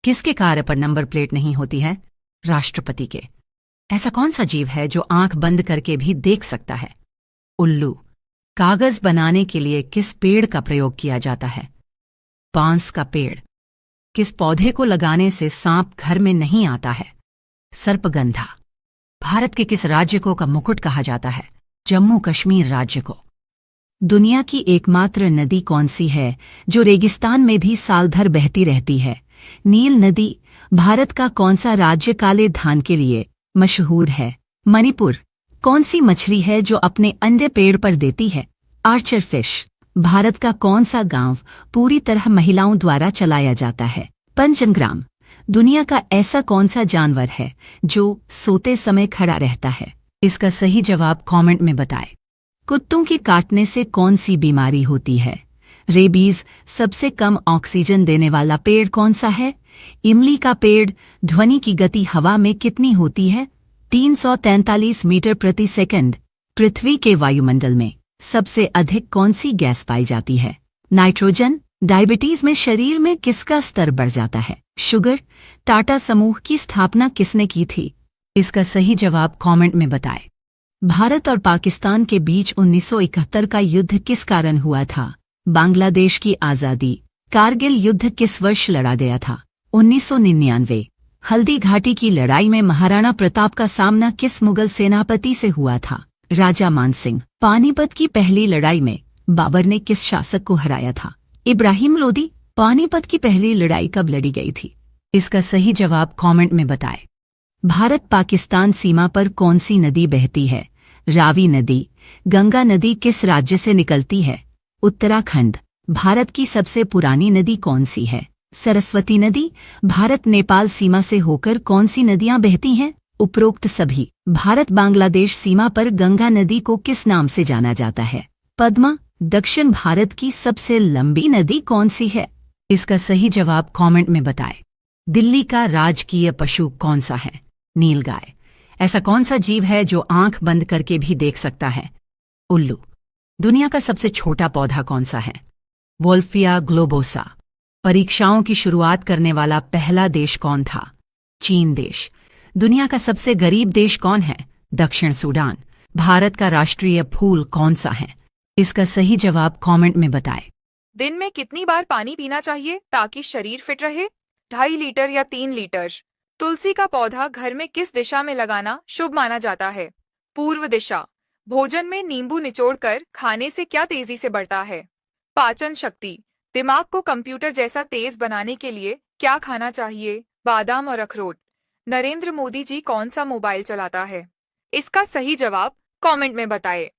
किसके कार पर number plate नहीं होती है? राष्ट्रपति के। ऐसा कौन सा जीव है जो आंख बंद करके भी देख सकता है? उल्लू। कागज बनाने के लिए किस पेड़ का प्रयोग किया जाता है? बांस का पेड़। किस पौधे को लगाने से सांप घर में नहीं आता है? सर्पगंधा। भारत के किस राज्य को का मुकुट कहा जाता है? जम्मू कश्मीर राज्य को। दुनिया की एकमात्र नदी कौन सी है जो रेगिस्तान में भी साल भर बहती रहती है? नील नदी। भारत का कौन सा राज्य काले धान के लिए मशहूर है? मणिपुर। कौन सी मछली है जो अपने अंडे पेड़ पर देती है? Archer fish. भारत का कौन सा गांव पूरी तरह महिलाओं द्वारा चलाया जाता है? पंचग्राम। दुनिया का ऐसा कौन सा जानवर है जो सोते समय खड़ा रहता है? इसका सही जवाब कमेंट में बताएं। कुत्तों के काटने से कौन सी बीमारी होती है? रेबीज। सबसे कम ऑक्सीजन देने वाला पेड़ कौन सा है? इमली का पेड़। ध्वनि की गति हवा में कितनी होती है? 343 मीटर प्रति सेकंड। पृथ्वी के वायुमंडल में सबसे अधिक कौन सी गैस पाई जाती है? नाइट्रोजन। डायबिटीज में शरीर में किसका स्तर बढ़ जाता है? शुगर। टाटा समूह की स्थापना किसने की थी? इसका सही जवाब कमेंट में बताएं। भारत और पाकिस्तान के बीच 1971 का युद्ध किस कारण हुआ था? बांग्लादेश की आजादी। कारगिल युद्ध किस वर्ष लड़ा गया था? 1999। हल्दी घाटी की लड़ाई में महाराणा प्रताप का सामना किस मुगल सेनापति से हुआ था? राजा मानसिंह। पानीपत की पहली लड़ाई में बाबर ने किस शासक को हराया था? इब्राहिम लोदी। पानीपत की पहली लड़ाई कब लड़ी गई थी? इसका सही जवाब कमेंट में बताएं। भारत पाकिस्तान सीमा पर कौन सी नदी बहती है? रावी नदी। गंगा नदी किस राज्य से निकलती है? उत्तराखंड। भारत की सबसे पुरानी नदी कौन सी है? सरस्वती नदी। भारत नेपाल सीमा से होकर कौन सी नदियां बहती हैं? उपरोक्त सभी। भारत बांग्लादेश सीमा पर गंगा नदी को किस नाम से जाना जाता है? पद्मा। दक्षिण भारत की सबसे लंबी नदी कौन सी है? इसका सही जवाब कमेंट में बताएं। दिल्ली का राजकीय पशु कौन सा है? नीलगाय। ऐसा कौन सा जीव है जो आंख बंद करके भी देख सकता है? उल्लू। दुनिया का सबसे छोटा पौधा कौन सा है? Wolffia globosa. परीक्षाओं की शुरुआत करने वाला पहला देश कौन था? चीन देश। दुनिया का सबसे गरीब देश कौन है? दक्षिण सूडान। भारत का राष्ट्रीय फूल कौन सा है? इसका सही जवाब कमेंट में बताएं। दिन में कितनी बार पानी पीना चाहिए ताकि शरीर फिट रहे? 2.5 लीटर या 3 लीटर? तुलसी का पौधा घर में किस दिशा में लगाना शुभ माना जाता है? पूर्व दिशा। भोजन में नींबू निचोड़कर खाने से क्या तेजी से बढ़ता है? पाचन शक्ति। दिमाग को कंप्यूटर जैसा तेज बनाने के लिए क्या खाना चाहिए? बादाम और अखरोट। नरेंद्र मोदी जी कौन सा मोबाइल चलाता है? इसका सही जवाब कमेंट में बताएं।